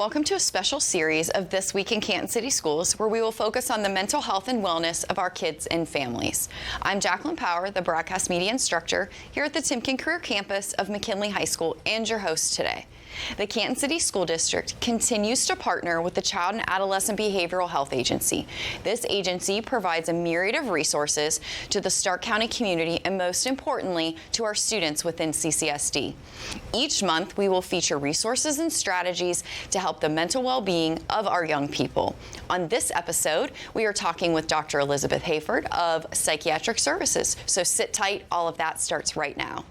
Welcome to a special series of This Week in Canton City Schools, where we will focus on the mental health and wellness of our kids and families. I'm Jacqueline Power, the broadcast media instructor here at the Timken Career Campus of McKinley High School, and your host today. The Canton City School District continues to partner with the Child and Adolescent Behavioral Health Agency. This agency provides a myriad of resources to the Stark County community and, most importantly, to our students within CCSD. Each month, we will feature resources and strategies to help the mental well-being of our young people. On this episode, we are talking with Dr. Elizabeth Hayford of Psychiatric Services. So sit tight, all of that starts right now.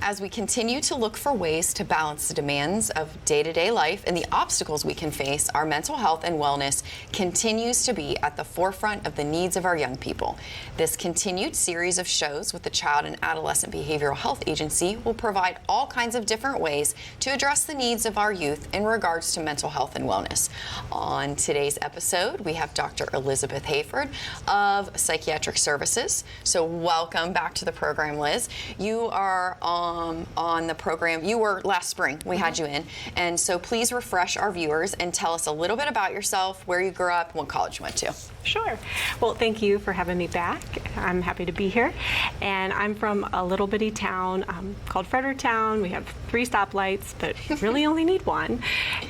As we continue to look for ways to balance the demands of day-to-day life and the obstacles we can face, our mental health and wellness continues to be at the forefront of the needs of our young people. This continued series of shows with the Child and Adolescent Behavioral Health Agency will provide all kinds of different ways to address the needs of our youth in regards to mental health and wellness. On today's episode, we have Dr. Elizabeth Hayford of Psychiatric Services. So welcome back to the program, Liz. You are on the program. You were last spring. We had you in. And so please refresh our viewers and tell us a little bit about yourself, where you grew up, and what college you went to. Sure. Well, thank you for having me back. I'm happy to be here. And I'm from a little bitty town called Fredericktown. We have 3 stoplights, but really only need 1.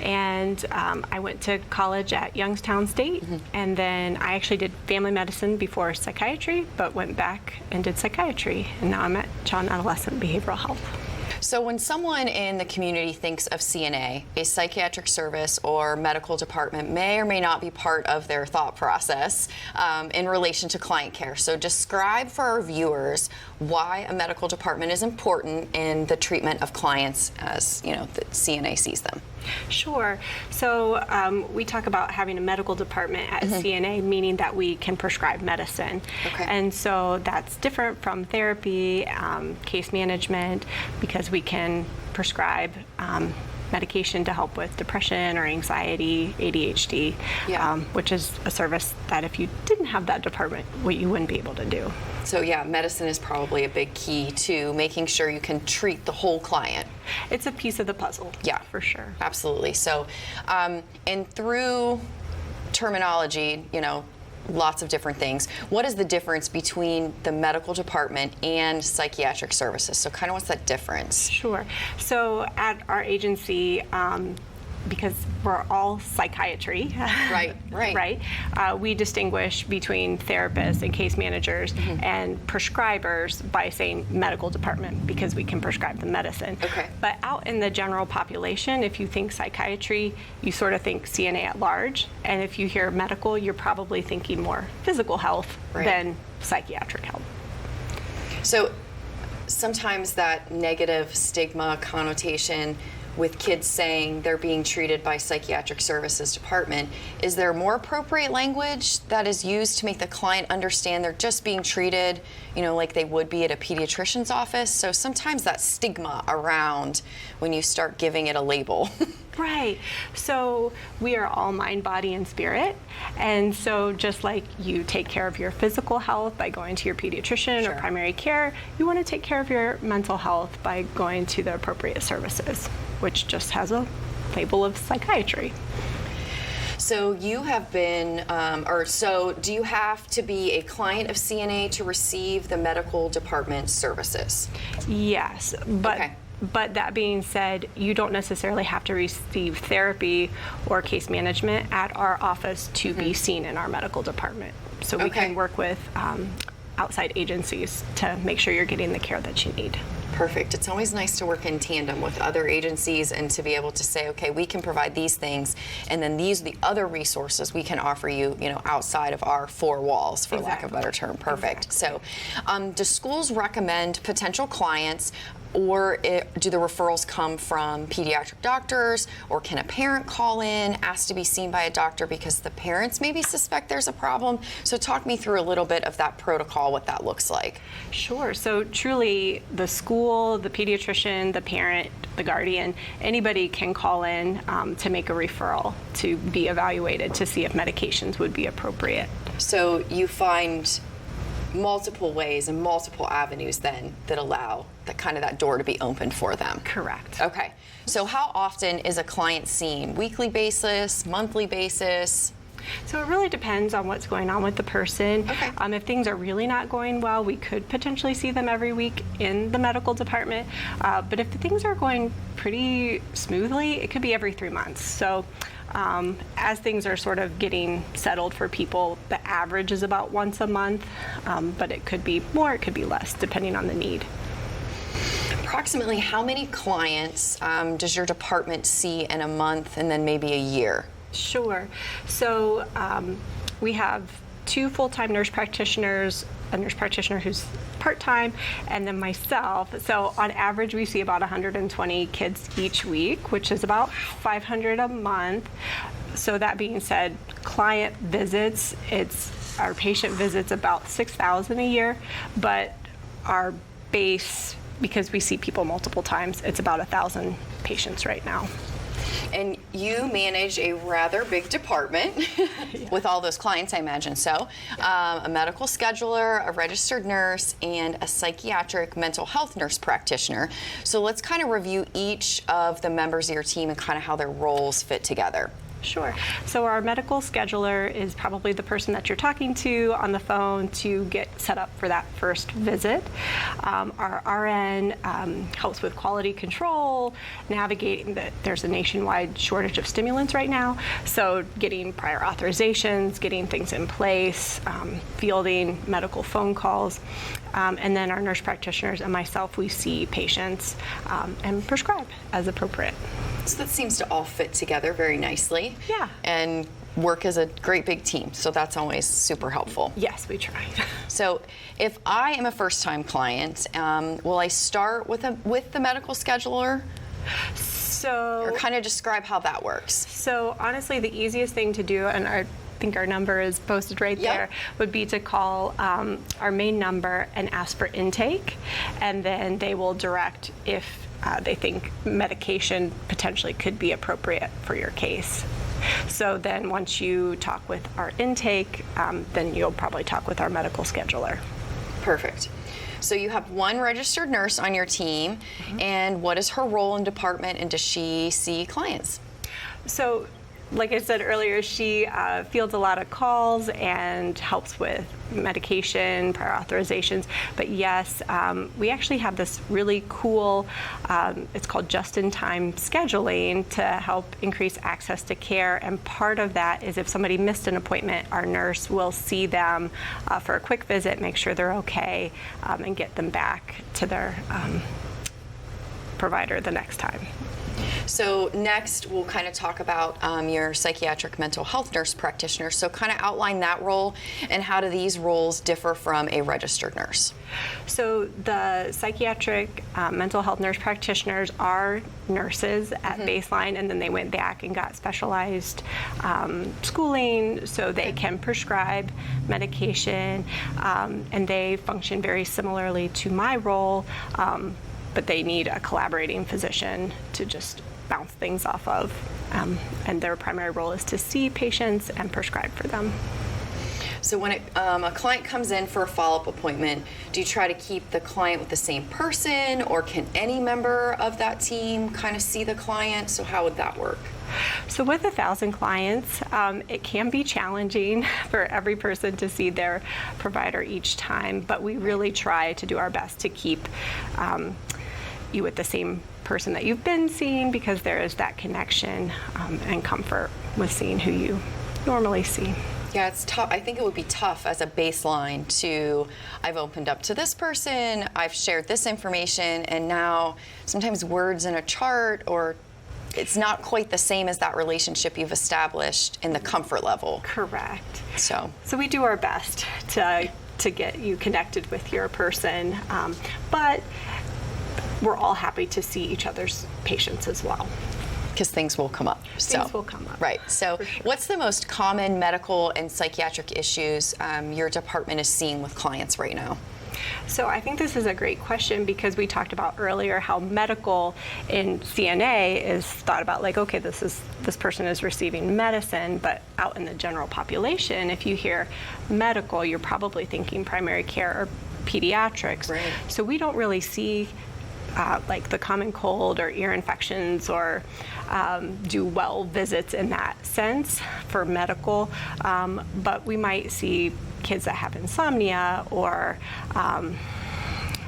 And I went to college at Youngstown State. And then I actually did family medicine before psychiatry, but went back and did psychiatry. And now I'm at Child and Adolescent Behavioral Health. So when someone in the community thinks of CNA, a psychiatric service or medical department may or may not be part of their thought process in relation to client care. So describe for our viewers why a medical department is important in the treatment of clients as, you know, the CNA sees them. Sure. So we talk about having a medical department at CNA, meaning that we can prescribe medicine. Okay. And so that's different from therapy, case management, because we can prescribe medication to help with depression or anxiety, ADHD, which is a service that if you didn't have that department, you wouldn't be able to do. So yeah, medicine is probably a big key to making sure you can treat the whole client. It's a piece of the puzzle. Yeah, for sure. Absolutely. So, and through terminology, you know, lots of different things. What is the difference between the medical department and psychiatric services? So kind of what's that difference? Sure. So at our agency, because we're all psychiatry, right, we distinguish between therapists and case managers and prescribers by saying medical department, because we can prescribe the medicine. Okay. But out in the general population, if you think psychiatry, you sort of think CNA at large, and if you hear medical, you're probably thinking more physical health than psychiatric health. So sometimes that negative stigma connotation with kids saying they're being treated by psychiatric services department, is there more appropriate language that is used to make the client understand they're just being treated, you know, like they would be at a pediatrician's office? So sometimes that stigma around when you start giving it a label. Right. So we are all mind, body, and spirit. And so just like you take care of your physical health by going to your pediatrician or primary care, you want to take care of your mental health by going to the appropriate services, which just has a label of psychiatry. So you have been, so do you have to be a client of CNA to receive the medical department services? Yes, but that being said, you don't necessarily have to receive therapy or case management at our office to be seen in our medical department. So we can work with outside agencies to make sure you're getting the care that you need. Perfect. It's always nice to work in tandem with other agencies and to be able to say, okay, we can provide these things, and then these are the other resources we can offer you, you know, outside of our 4 walls, for lack of a better term. Perfect. So, do schools recommend potential clients, or do the referrals come from pediatric doctors, or can a parent call in, ask to be seen by a doctor because the parents maybe suspect there's a problem? So talk me through a little bit of that protocol, what that looks like. Sure. So truly, the school, the pediatrician, the parent the guardian, anybody can call in to make a referral to be evaluated to see if medications would be appropriate. So you find multiple ways and multiple avenues then that allow that door to be opened for them. Correct. Okay. So how often is a client seen? Weekly basis, monthly basis? So it really depends on what's going on with the person. Okay. If things are really not going well, we could potentially see them every week in the medical department. But if things are going pretty smoothly, it could be every 3 months. So as things are sort of getting settled for people, the average is about once a month, but it could be more, it could be less, depending on the need. Approximately how many clients does your department see in a month and then maybe a year? Sure. So we have 2 full-time nurse practitioners, a nurse practitioner who's part-time, and then myself. So on average, we see about 120 kids each week, which is about 500 a month. So that being said, client visits, our patient visits about 6,000 a year, but our base, because we see people multiple times, it's about 1,000 patients right now. And you manage a rather big department with all those clients, I imagine. So a medical scheduler, a registered nurse, and a psychiatric mental health nurse practitioner. So let's kind of review each of the members of your team and kind of how their roles fit together. Sure. So our medical scheduler is probably the person that you're talking to on the phone to get set up for that first visit. Our RN helps with quality control, navigating that there's a nationwide shortage of stimulants right now. So getting prior authorizations, getting things in place, fielding medical phone calls. And then our nurse practitioners and myself, we see patients and prescribe as appropriate. So that seems to all fit together very nicely. Yeah. And work as a great big team. So that's always super helpful. Yes, we try. So if I am a first-time client, will I start with the medical scheduler? So, or kind of describe how that works. So honestly, the easiest thing to do, and I think our number is posted right there, would be to call our main number and ask for intake, and then they will direct if they think medication potentially could be appropriate for your case. So then once you talk with our intake, then you'll probably talk with our medical scheduler. Perfect. So you have one registered nurse on your team, and what is her role in department, and does she see clients? So, like I said earlier, she fields a lot of calls and helps with medication, prior authorizations. But yes, we actually have this really cool, it's called just-in-time scheduling to help increase access to care. And part of that is if somebody missed an appointment, our nurse will see them for a quick visit, make sure they're okay, and get them back to their provider the next time. So next, we'll kind of talk about your psychiatric mental health nurse practitioner. So kind of outline that role and how do these roles differ from a registered nurse? So the psychiatric mental health nurse practitioners are nurses at baseline, and then they went back and got specialized schooling so they can prescribe medication, and they function very similarly to my role, but they need a collaborating physician to just bounce things off of. And their primary role is to see patients and prescribe for them. So when a client comes in for a follow-up appointment, do you try to keep the client with the same person, or can any member of that team kind of see the client? So how would that work? So with 1,000 clients, it can be challenging for every person to see their provider each time, but we really try to do our best to keep you with the same person that you've been seeing, because there is that connection and comfort with seeing who you normally see. Yeah, it's tough. I think it would be tough as a baseline to, I've opened up to this person, I've shared this information, and now sometimes words in a chart, or it's not quite the same as that relationship you've established in the comfort level. Correct. So we do our best to get you connected with your person, but we're all happy to see each other's patients as well. Because things will come up. Things will come up. Right. So For sure. What's the most common medical and psychiatric issues your department is seeing with clients right now? So I think this is a great question because we talked about earlier how medical in CNA is thought about like, okay, this person is receiving medicine, but out in the general population, if you hear medical, you're probably thinking primary care or pediatrics. Right. So we don't really see like the common cold or ear infections or do well visits in that sense for medical, but we might see kids that have insomnia or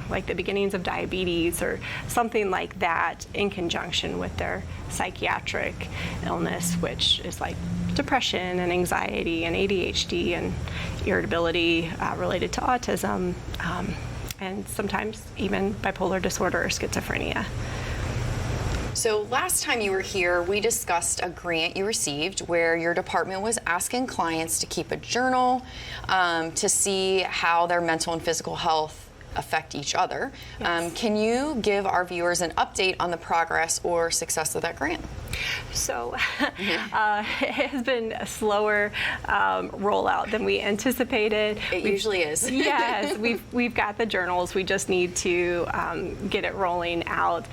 like the beginnings of diabetes or something like that in conjunction with their psychiatric illness, which is like depression and anxiety and ADHD and irritability related to autism, and sometimes even bipolar disorder or schizophrenia. So last time you were here, we discussed a grant you received where your department was asking clients to keep a journal to see how their mental and physical health affect each other. Yes. Can you give our viewers an update on the progress or success of that grant? So it has been a slower rollout than we anticipated. It usually is. Yes, we've got the journals. We just need to get it rolling out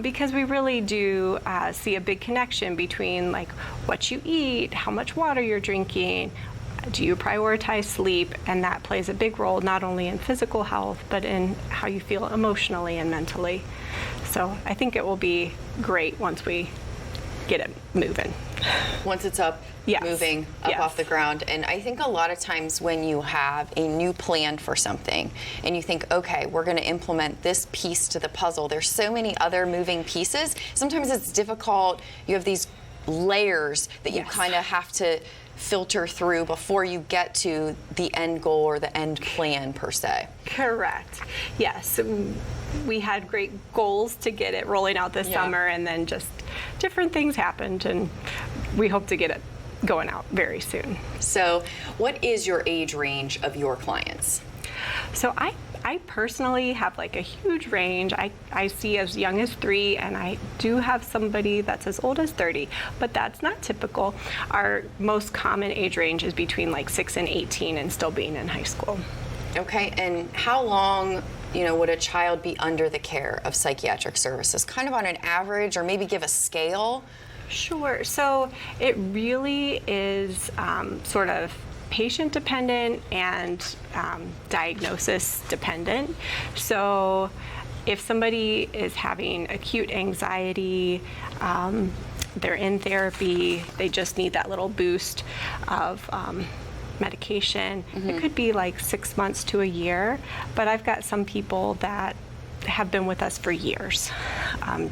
because we really do see a big connection between like what you eat, how much water you're drinking, do you prioritize sleep, and that plays a big role not only in physical health but in how you feel emotionally and mentally. So I think it will be great once we get it moving. Once it's up, Yes. moving up Yes. off the ground. And I think a lot of times when you have a new plan for something and you think, okay, we're going to implement this piece to the puzzle, there's so many other moving pieces. Sometimes it's difficult. You have these layers that you Yes. kind of have to filter through before you get to the end goal or the end plan per se. Correct. Yes. We had great goals to get it rolling out this Yeah. summer, and then just different things happened, and we hope to get it going out very soon. So what is your age range of your clients? So I personally have like a huge range. I see as young as 3, and I do have somebody that's as old as 30, but that's not typical. Our most common age range is between like 6 and 18 and still being in high school. Okay, and how long, would a child be under the care of psychiatric services? Kind of on an average, or maybe give a scale? Sure. So it really is sort of patient dependent and diagnosis dependent. So if somebody is having acute anxiety, they're in therapy, they just need that little boost of medication. It could be like 6 months to a year, but I've got some people that have been with us for years,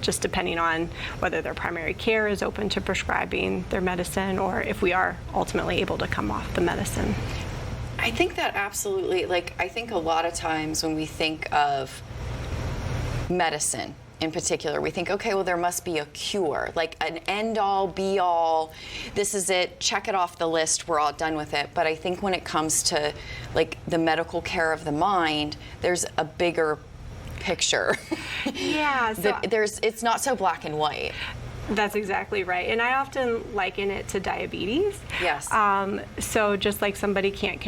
just depending on whether their primary care is open to prescribing their medicine or if we are ultimately able to come off the medicine. I think that absolutely, I think a lot of times when we think of medicine in particular, we think, okay, well, there must be a cure, like an end-all, be-all, this is it, check it off the list, we're all done with it. But I think when it comes to, the medical care of the mind, there's a bigger picture. Yeah, so it's not so black and white. That's exactly right. And I often liken it to diabetes. Yes. So just like somebody can't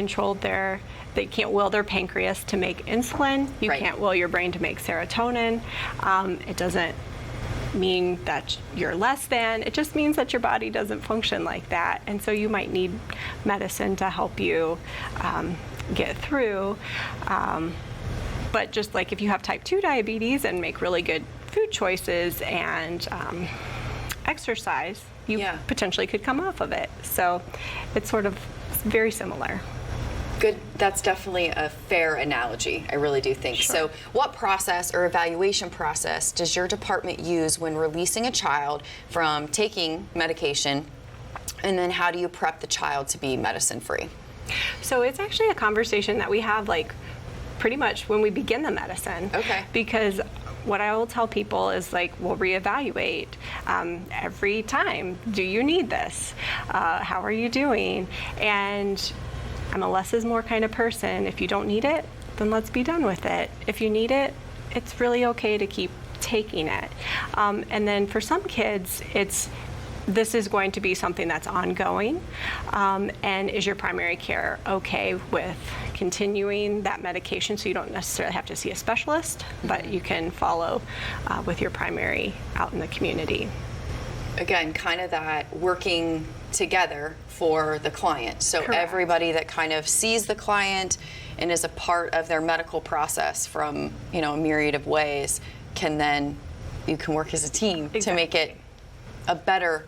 they can't will their pancreas to make insulin, you Right. can't will your brain to make serotonin. It doesn't mean that you're less than, it just means that your body doesn't function like that. And so you might need medicine to help you get through. But just like if you have type 2 diabetes and make really good food choices and exercise, you Yeah. potentially could come off of it. So it's sort of very similar. Good. That's definitely a fair analogy. I really do think. Sure. So what process or evaluation process does your department use when releasing a child from taking medication? And then how do you prep the child to be medicine-free? So it's actually a conversation that we have pretty much when we begin the medicine. Okay. Because what I will tell people is we'll reevaluate every time. Do you need this? How are you doing? And I'm a less is more kind of person. If you don't need it, then let's be done with it. If you need it, it's really okay to keep taking it. And then for some kids, it's this is going to be something that's ongoing. And is your primary care okay with continuing that medication, so you don't necessarily have to see a specialist, but you can follow with your primary out in the community? Again, kind of that working together for the client. So Correct. Everybody that kind of sees the client and is a part of their medical process from, a myriad of ways, you can work as a team to make it a better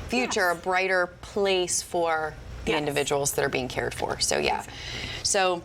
future, Yes. a brighter place for the Yes. individuals that are being cared for. So yeah. Exactly. So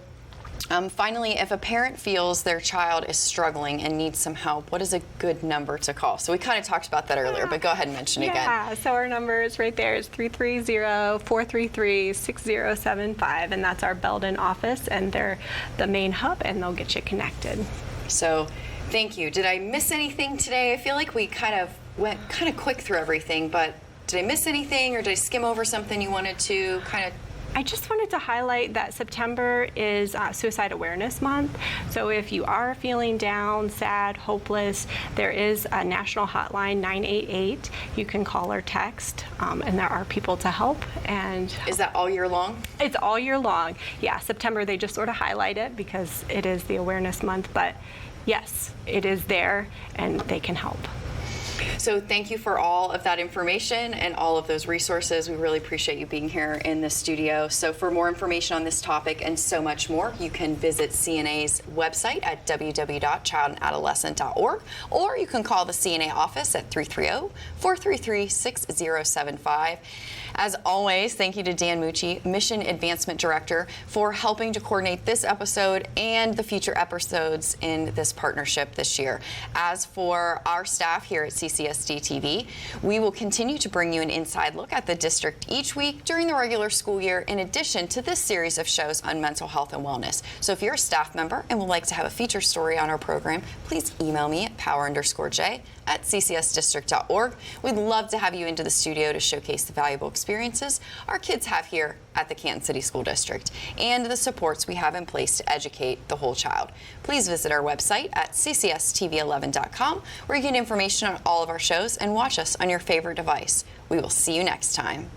finally, if a parent feels their child is struggling and needs some help, what is a good number to call? So we kind of talked about that earlier, but go ahead and mention it again. Yeah, so our number is right there. It's 330-433-6075, and that's our Belden office, and they're the main hub, and they'll get you connected. So thank you. Did I miss anything today? I feel like we kind of went kind of quick through everything, but did I miss anything, or did I skim over something you wanted to kind of? I just wanted to highlight that September is Suicide Awareness Month. So if you are feeling down, sad, hopeless, there is a national hotline, 988. You can call or text, and there are people to help. And Is that all year long? it's all year long. Yeah, September, they just sort of highlight it because it is the awareness month. But yes, it is there, and they can help. So thank you for all of that information and all of those resources. We really appreciate you being here in the studio. So for more information on this topic and so much more, you can visit CNA's website at www.childandadolescent.org, or you can call the CNA office at 330-433-6075. As always, thank you to Dan Mucci, Mission Advancement Director, for helping to coordinate this episode and the future episodes in this partnership this year. As for our staff here at CCSD TV, we will continue to bring you an inside look at the district each week during the regular school year, in addition to this series of shows on mental health and wellness. So if you're a staff member and would like to have a feature story on our program, please email me at power_j@ccsdistrict.org. We'd love to have you into the studio to showcase the valuable experiences our kids have here at the Canton City School District and the supports we have in place to educate the whole child. Please visit our website at ccstv11.com, where you get information on all of our shows and watch us on your favorite device. We will see you next time.